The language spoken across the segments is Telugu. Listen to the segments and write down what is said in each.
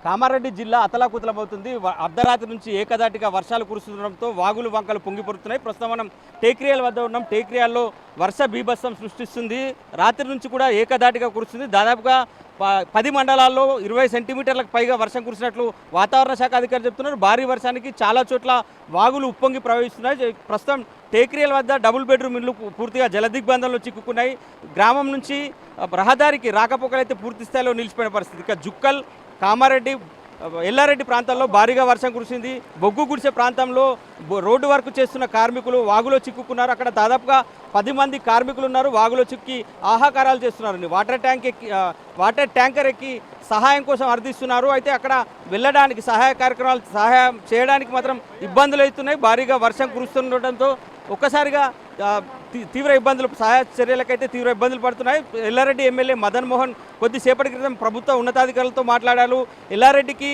కామారెడ్డి జిల్లా అతలాకుతలమవుతుంది. అర్ధరాత్రి నుంచి ఏకదాటిగా వర్షాలు కురుస్తుండడంతో వాగులు వంకలు పొంగిపొరుతున్నాయి. ప్రస్తుతం మనం టేక్రియాల వద్ద ఉన్నాం. టేక్రియాల్లో వర్ష బీభత్సం సృష్టిస్తుంది. రాత్రి నుంచి కూడా ఏకదాటిగా కురుస్తుంది. దాదాపుగా 10 మండలాల్లో 20 సెంటీమీటర్లకు పైగా వర్షం కురిసినట్లు వాతావరణ శాఖ అధికారులు చెప్తున్నారు. భారీ వర్షానికి చాలా చోట్ల వాగులు ఉప్పొంగి ప్రవహిస్తున్నాయి. ప్రస్తుతం టేక్రియల వద్ద డబుల్ బెడ్రూమ్ ఇళ్లు పూర్తిగా జలదిగ్బంధంలో చిక్కుకున్నాయి. గ్రామం నుంచి రహదారికి రాకపోకలైతే పూర్తి స్థాయిలో నిలిచిపోయిన పరిస్థితి. ఇక జుక్కల్, కామారెడ్డి, ఎల్లారెడ్డి ప్రాంతాల్లో భారీగా వర్షం కురిసింది. బొగ్గు గుడిసె ప్రాంతంలో రోడ్డు వర్క్ చేస్తున్న కార్మికులు వాగులో చిక్కుకున్నారు. అక్కడ దాదాపుగా 10 మంది కార్మికులు ఉన్నారు. వాగులో చిక్కి ఆహాకారాలు చేస్తున్నారు. వాటర్ ట్యాంకర్ ఎక్కి సహాయం కోసం అర్థిస్తున్నారు. అయితే అక్కడ వెళ్ళడానికి సహాయం చేయడానికి మాత్రం ఇబ్బందులు అవుతున్నాయి. భారీగా వర్షం కురుస్తుండటంతో ఒక్కసారిగా తీవ్ర ఇబ్బందులు, సహాయ చర్యలకైతే తీవ్ర ఇబ్బందులు పడుతున్నాయి. ఎల్లారెడ్డి ఎమ్మెల్యే మదన్ మోహన్ కొద్దిసేపటి క్రితం ప్రభుత్వ ఉన్నతాధికారులతో మాట్లాడారు. ఎల్లారెడ్డికి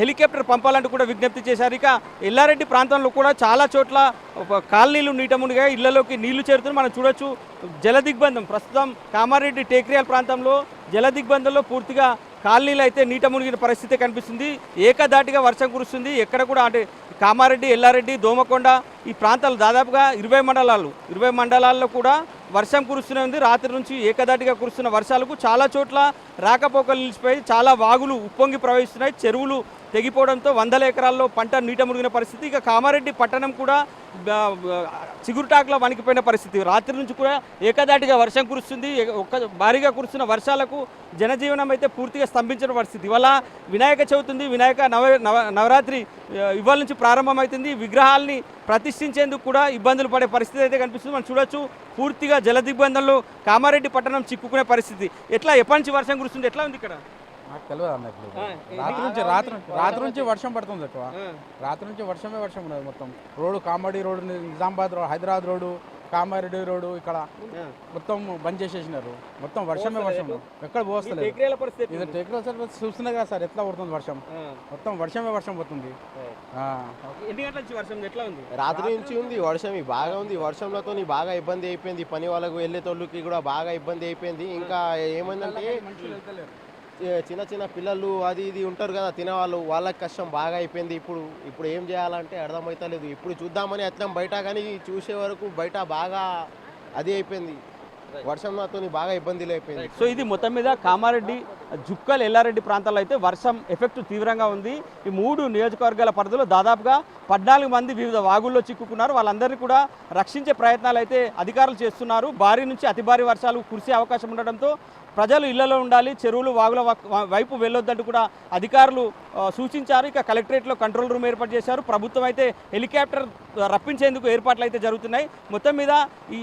హెలికాప్టర్ పంపాలంటూ కూడా విజ్ఞప్తి చేశారు. ఇక ఎల్లారెడ్డి ప్రాంతంలో కూడా చాలా చోట్ల కాలనీలు నీట మునిగాయి. ఇళ్లలోకి నీళ్లు చేరుతున్నాయి. మనం చూడొచ్చు జలదిగ్బంధం. ప్రస్తుతం కామారెడ్డి టేక్రియాల ప్రాంతంలో జలదిగ్బంధంలో పూర్తిగా కాలనీలు అయితే నీట మునిగిన పరిస్థితి కనిపిస్తుంది. ఏకదాటిగా వర్షం కురుస్తుంది. ఎక్కడ కూడా అంటే కామారెడ్డి, ఎల్లారెడ్డి, దోమకొండ ఈ ప్రాంతాలు దాదాపుగా 20 మండలాల్లో కూడా వర్షం కురుస్తూనే ఉంది. రాత్రి నుంచి ఏకదాటిగా కురుస్తున్న వర్షాలకు చాలా చోట్ల రాకపోకలు నిలిచిపోయి చాలా వాగులు ఉప్పొంగి ప్రవహిస్తున్నాయి. చెరువులు తెగిపోవడంతో 100 ఎకరాల్లో పంట నీట మునిగిన పరిస్థితి. ఇక కామారెడ్డి పట్టణం కూడా చిగురుటాకులో వణికిపోయిన పరిస్థితి. రాత్రి నుంచి కూడా ఏకదాటిగా వర్షం కురుస్తుంది. భారీగా కురుస్తున్న వర్షాలకు జనజీవనం అయితే పూర్తిగా స్తంభించిన పరిస్థితి. ఇవాళ వినాయక చవితి ఉంది. వినాయక నవరాత్రి ఇవాళ నుంచి ప్రారంభమవుతుంది. విగ్రహాల్ని ప్రతిష్ఠించేందుకు కూడా ఇబ్బందులు పడే పరిస్థితి అయితే కనిపిస్తుంది. మనం చూడొచ్చు పూర్తిగా జలదిగ్బంధంలో కామారెడ్డి పట్టణం చిక్కుకునే పరిస్థితి. ఎప్పటి నుంచి వర్షం కురుస్తుంది? ఎట్లా ఉంది ఇక్కడ? నాకు తెలియదు అన్నట్లు. రాత్రి నుంచి వర్షం పడుతుంది ఎక్కువ. రాత్రి నుంచి వర్షమే వర్షం ఉన్నది. మొత్తం road, Kamareddy road, Nizamabad road, Hyderabad road, Kamareddy road ఇక్కడ మొత్తం బంద్ చేసేసినారు. మొత్తం వర్షమే వర్షం, ఎక్కడ పోస్తలేదు. ఇది టేక్రియా సార్ చూస్తున్నా కదా సార్ ఎట్లా పడుతుంది వర్షం. మొత్తం వర్షమే వర్షం పోతుంది. రాత్రి నుంచి ఉంది వర్షం, బాగా ఉంది. వర్షంలతో బాగా ఇబ్బంది అయిపోయింది. పని వాళ్ళకు వెళ్ళేటోళ్ళకి కూడా బాగా ఇబ్బంది అయిపోయింది. ఇంకా ఏమైందంటే చిన్న చిన్న పిల్లలు అది ఇది ఉంటారు కదా తినేవాళ్ళు, వాళ్ళకి కష్టం బాగా అయిపోయింది. ఇప్పుడు ఏం చేయాలంటే అర్థమవుతలేదు. ఇప్పుడు చూద్దామని అట్లం బయట, కానీ చూసే వరకు బయట బాగా అది అయిపోయింది. వర్షంతో బాగా ఇబ్బందులు అయిపోయింది. సో ఇది మొత్తం మీద కామారెడ్డి, జుక్కల్, ఎల్లారెడ్డి ప్రాంతాల్లో అయితే వర్షం ఎఫెక్ట్ తీవ్రంగా ఉంది. ఈ 3 నియోజకవర్గాల పరిధిలో దాదాపుగా 14 మంది వివిధ వాగుల్లో చిక్కుకున్నారు. వాళ్ళందరినీ కూడా రక్షించే ప్రయత్నాలు అయితే అధికారులు చేస్తున్నారు. భారీ నుంచి అతి భారీ వర్షాలు కురిసే అవకాశం ఉండడంతో ప్రజలు ఇళ్లలో ఉండాలి, చెరువులు వాగుల వైపు వెళ్ళొద్దంటూ కూడా అధికారులు సూచించారు. ఇక కలెక్టరేట్లో కంట్రోల్ రూమ్ ఏర్పాటు చేశారు. ప్రభుత్వం అయితే హెలికాప్టర్ రప్పించేందుకు ఏర్పాట్లు అయితే జరుగుతున్నాయి. మొత్తం మీద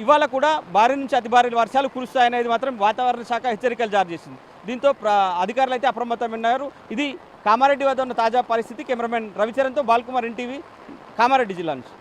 ఇవాళ కూడా భారీ నుంచి అతి భారీ వర్షాలు కురుస్తాయనేది మాత్రం వాతావరణ శాఖ హెచ్చరికలు జారీ చేసింది. దీంతో అధికారులు అయితే అప్రమత్తమన్నారు. ఇది కామారెడ్డి వద్ద ఉన్న తాజా పరిస్థితి. కెమెరామెన్ రవిచరణ్తో బాల్కుమార్, ఎన్టీవీ, కామారెడ్డి జిల్లా నుంచి.